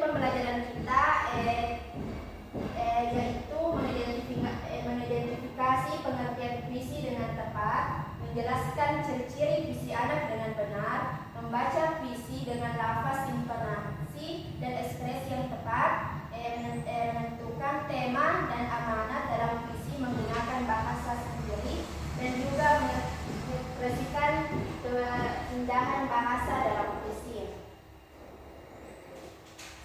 pembelajaran kita yaitu mengidentifikasi pengertian puisi dengan tepat, menjelaskan ciri-ciri puisi anak dengan benar, membaca puisi dengan lafaz, intonasi, dan ekspresi yang tepat, menentukan tema dan amanat dalam puisi menggunakan bahasa sendiri, dan juga mengekspresikan keindahan bahasa dalam puisi.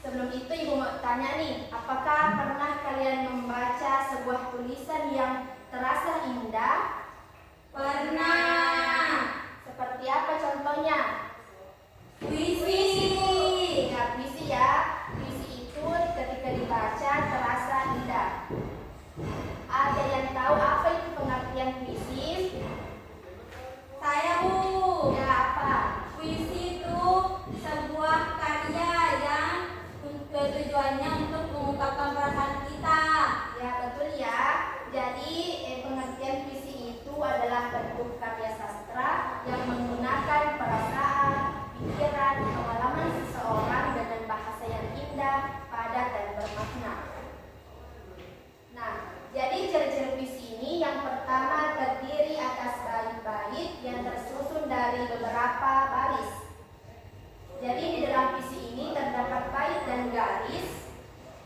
Sebelum itu Ibu mau tanya nih, apakah pernah kalian membaca sebuah tulisan yang terasa indah? Pernah. Seperti apa contohnya? Puisi. Ya, puisi ya. Puisi itu ketika dibaca terasa indah. Ada yang tahu apa itu pengertian puisi? Saya, Bu. Ya, apa? Puisi itu sebuah karya yang tujuannya untuk mengungkapkan perasaan kita. Ya, betul ya. Jadi pengertian puisi itu adalah bentuk karya sastra yang menggunakan perasaan, pikiran, pengalaman seseorang dengan bahasa yang indah, padat, dan bermakna. Nah, jadi ciri-ciri puisi ini yang pertama terdiri atas bait-bait yang tersusun dari beberapa baris. Jadi di dalam puisi ini terdapat bait dan garis,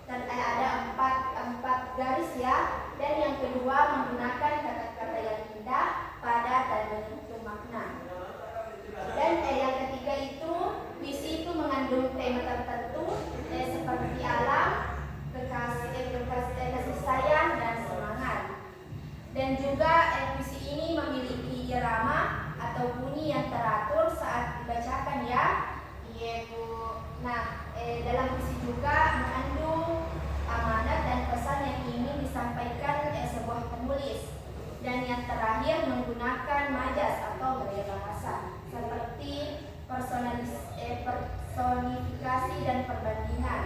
dan ada empat garis ya. Dan yang kedua menggunakan kata-kata yang indah, padat, dan bermakna. Dan yang ketiga itu puisi itu mengandung tema tertentu seperti alam, kasih sayang, dan semangat. Dan juga puisi ini memiliki irama atau bunyi yang teratur saat dibacakan ya. Iya Bu. Nah, dalam puisi juga mengandung amanat dan pesan yang ingin disampaikan sebuah penulis. Dan yang terakhir menggunakan majas atau gaya bahasa seperti personifikasi dan perbandingan.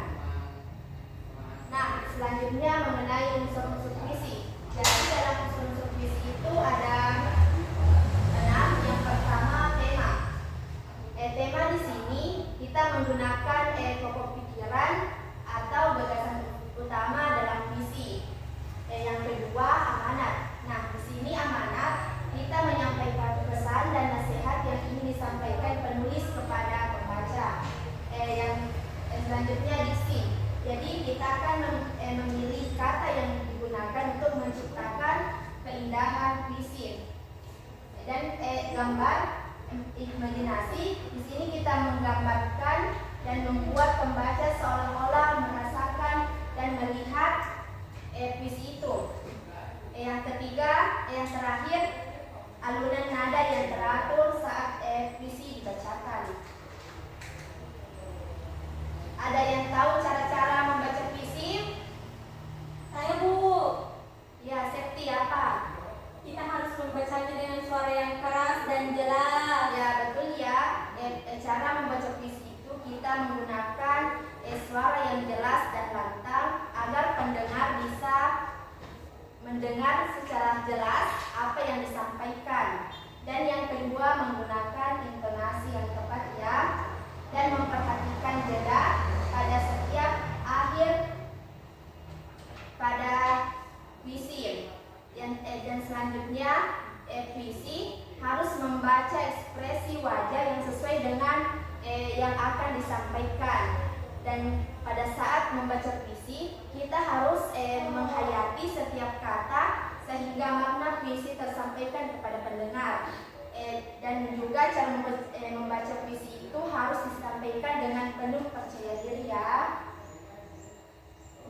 Nah, selanjutnya mengenai unsur-unsur puisi. Jadi dalam unsur-unsur puisi itu ada 6. Yang pertama tema. Tema di sini kita menggunakan pokok pikiran atau gagasan utama dalam puisi. Yang kedua amanat. Nah, di sini amanat kita menyampaikan pesan dan nasihat yang ingin disampaikan penulis kepada pembaca. Yang selanjutnya diksi. Jadi kita akan memilih kata yang digunakan untuk menciptakan keindahan puisi. Dan gambar, imajinasi. Di sini kita menggambarkan dan membuat pembaca seolah-olah merasakan dan melihat puisi itu. Yang ketiga, yang terakhir, alunan nada yang teratur saat puisi dibacakan. Ada yang tahu cara-cara membaca puisi? Saya, Bu. Ya, Septi apa? Kita harus membacanya dengan suara yang keras dan jelas. Ya, betul ya. Cara membaca puisi itu kita menggunakan suara yang jelas dan lantang agar pendengar bisa mendengar secara jelas apa yang disampaikan. Dan yang kedua menggunakan intonasi yang tepat ya, dan memperhatikan jeda pada setiap akhir pada puisi. Dan selanjutnya puisi harus membaca ekspresi wajah yang sesuai dengan yang akan disampaikan. Dan pada saat membaca puisi kita harus menghayati setiap kata sehingga makna puisi tersampaikan kepada pendengar. Dan juga cara membaca puisi itu harus disampaikan dengan penuh percaya diri ya.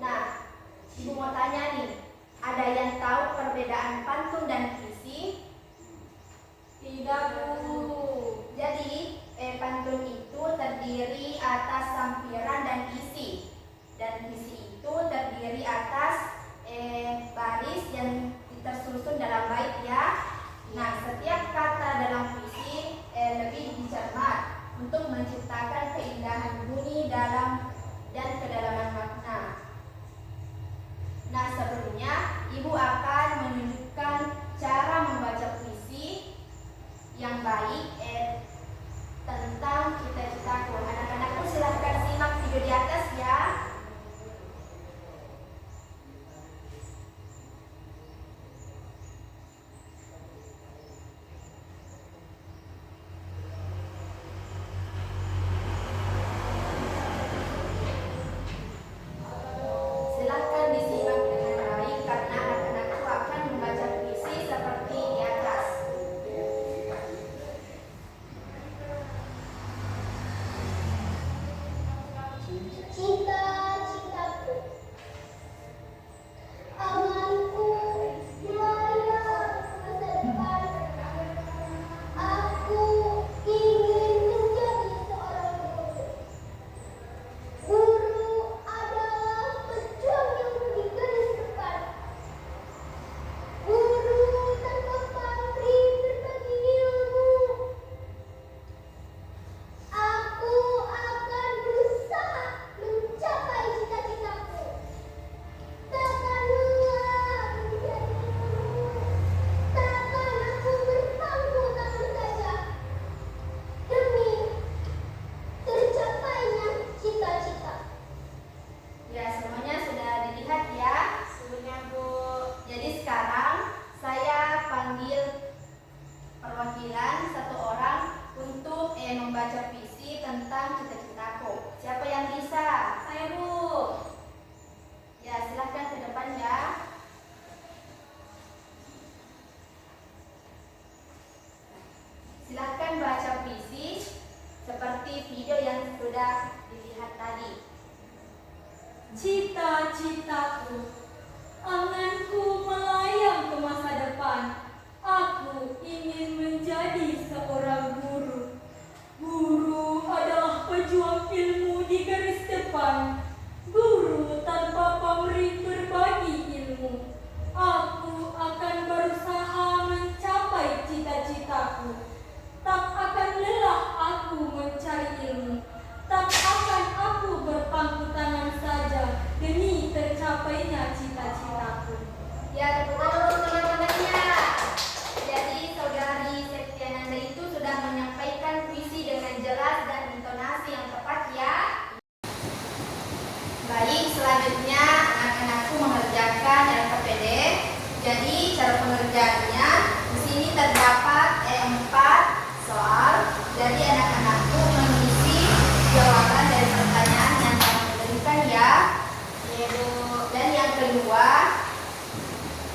Nah, Ibu mau tanya nih, ada yang tahu perbedaan pantun dan puisi? Tidak, Bu. Jadi pantun itu terdiri atas sampiran dan isi, dan puisi itu terdiri atas baris yang tersusun dalam bait ya. Nah, setiap kata dalam puisi lebih dicermat untuk menciptakan keindahan bunyi dalam dan kedalaman makna. Nah, sebelumnya Ibu akan menunjukkan cara membaca puisi yang baik tentang cita-citaku. Anak-anakku silahkan simak video di atas ya. Cita-citaku, anganku melayang masa depan. Aku ingin menjadi seorang guru. Guru adalah pejuang yang di garis depan. Guru tanpa pamrih berbagi ilmu. Aku akan berusaha mencapai cita-citaku. Takkan lelah menjadi guru. Takkan aku berpangku tangan saja demi tercapainya cita-cita. Ya, semuanya sudah dilihat ya. Sudah, Bu. Jadi sekarang saya panggil perwakilan satu orang untuk membaca visi tentang cita-citaku. Siapa yang bisa? Saya, Bu. Ya, silahkan ke depan ya. Silahkan baca visi seperti video yang sudah dilihat tadi. Cita-citaku, anganku melayang ke masa depan. Aku ingin menjadi seorang guru. Guru adalah pejuang ilmu di garis depan. Guru tanpa pamrih berbagi ilmu. Aku akan berusaha mencapai cita-citaku. Tak akan lelah aku mencari ilmu. Tak akan aku berpangku tangan saja demi tercapainya cita-citaku. Ya, tepuk tangan untuk teman-temannya. Jadi saudari Septiananda itu sudah menyampaikan visi dengan jelas dan intonasi yang tepat ya. Baik, selanjutnya anak-anakku mengerjakan LKPD. Jadi cara pengerjaannya di sini terdapat 4 soal. Jadi anak-anakku mengisi jawaban dari pertanyaan yang kami berikan ya. Dan yang kedua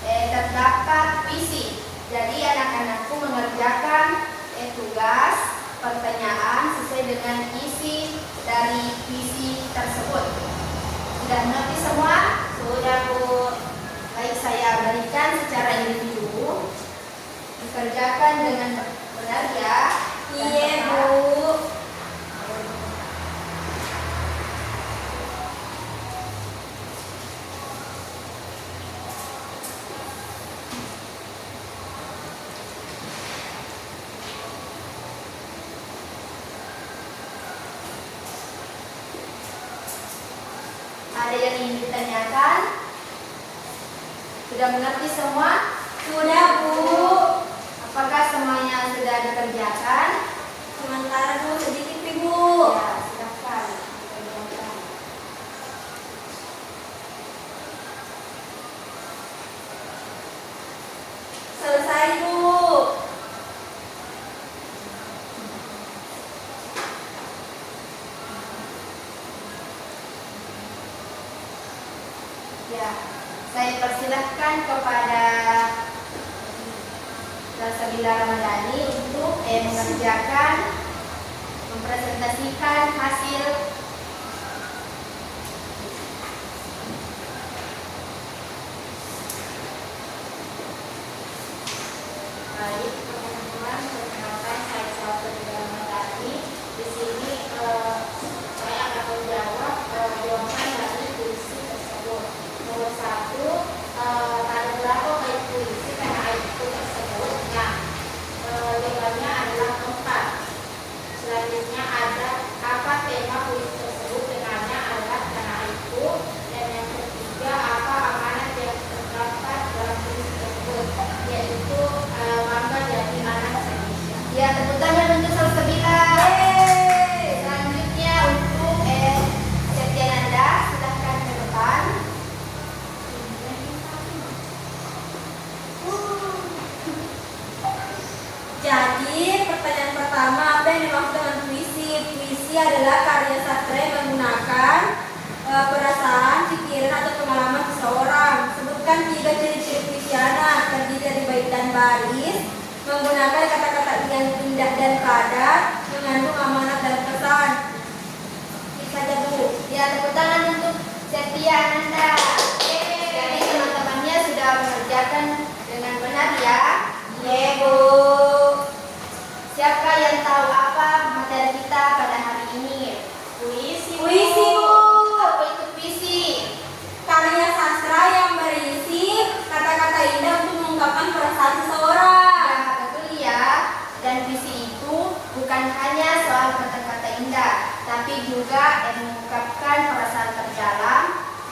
terdapat visi. Jadi anak-anakku mengerjakan tugas pertanyaan sesuai dengan isi dari visi tersebut. Sudah mengerti semua? Sudah, Bu. Baik, saya berikan secara individu. Dikerjakan dengan benar ya. Iya, Bu. Ada yang ingin ditanyakan? Sudah mengerti semua? Sudah, Bu. Apakah semuanya sudah dikerjakan? Sementara dulu sedikit, Bu. Ya, silakan dikerjakan. Selesai, Bu. Ya, saya persilahkan kepada Salsabila Ramadhani untuk mengerjakan, mempresentasikan hasil baik. Teman-teman, perkenalkan saya Salsabila Ramadhani. Di sini saya akan menjawab jawaban dari puisi tersebut. Nomor 1, ada berapa baik puisi karena itu tersebut? Nah, jawabannya adalah 4. Selanjutnya ada apa tema puisi tersebut? Dengannya adalah karena itu. Dan yang ketiga, apa amanat yang terdapat dalam puisi tersebut? Yaitu bangga jadi anak Indonesia. Ya, tepuk tangan untuk Salsabila. Selanjutnya untuk Septiananda, silahkan ke depan. Jadi, pertanyaan pertama, apa yang dimaksud dengan puisi? Puisi adalah karya sastra yang menggunakan perasaan, pikiran, atau pengalaman seseorang. Sebutkan 3 ciri-ciri puisi anak, terdiri dari bait dan baris, menggunakan kata-kata yang indah dan padat, mengandung amanat dan pesan. Bisa saja, Bu. Ya, tepuk ya Ananda. Jadi teman-temannya sudah mengerjakan dengan benar ya. Iya, Bu. Siapa yang tahu apa materi kita pada hari ini? Puisi, Bu. Apa itu puisi? Karya sastra yang berisi kata-kata indah untuk mengungkapkan perasaan seseorang. Ya, betul ya. Dan puisi itu bukan hanya soal kata-kata indah, tapi juga mengungkapkan perasaan terdalam.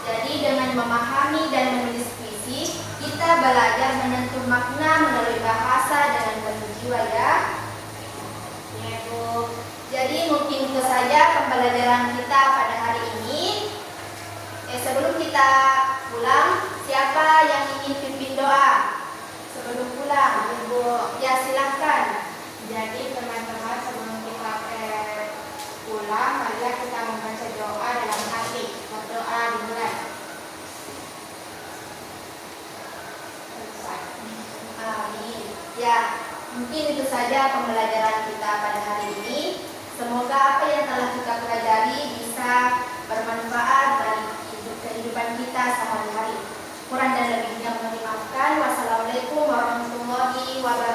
Jadi dengan memahami dan menulis puisi, kita belajar menyentuh makna melalui bahasa dengan penuh jiwa ya. Iya, Bu. Jadi mungkin itu saja pembelajaran kita pada hari ini. Sebelum kita pulang, siapa yang ingin pimpin doa sebelum pulang? Ibu, ya silahkan. Jadi teman-teman sebelum kita pulang, marilah kita membaca doa dalam hati. Berdoa dimulai. Selesai. Amin. Ya, mungkin itu saja pembelajaran kita pada hari ini. Semoga apa yang telah kita pelajari bisa bermanfaat bagi kehidupan kita sehari-hari. Kurang dan lebihnya mohon dimaafkan. Wassalamualaikum warahmatullahi wabarakatuh.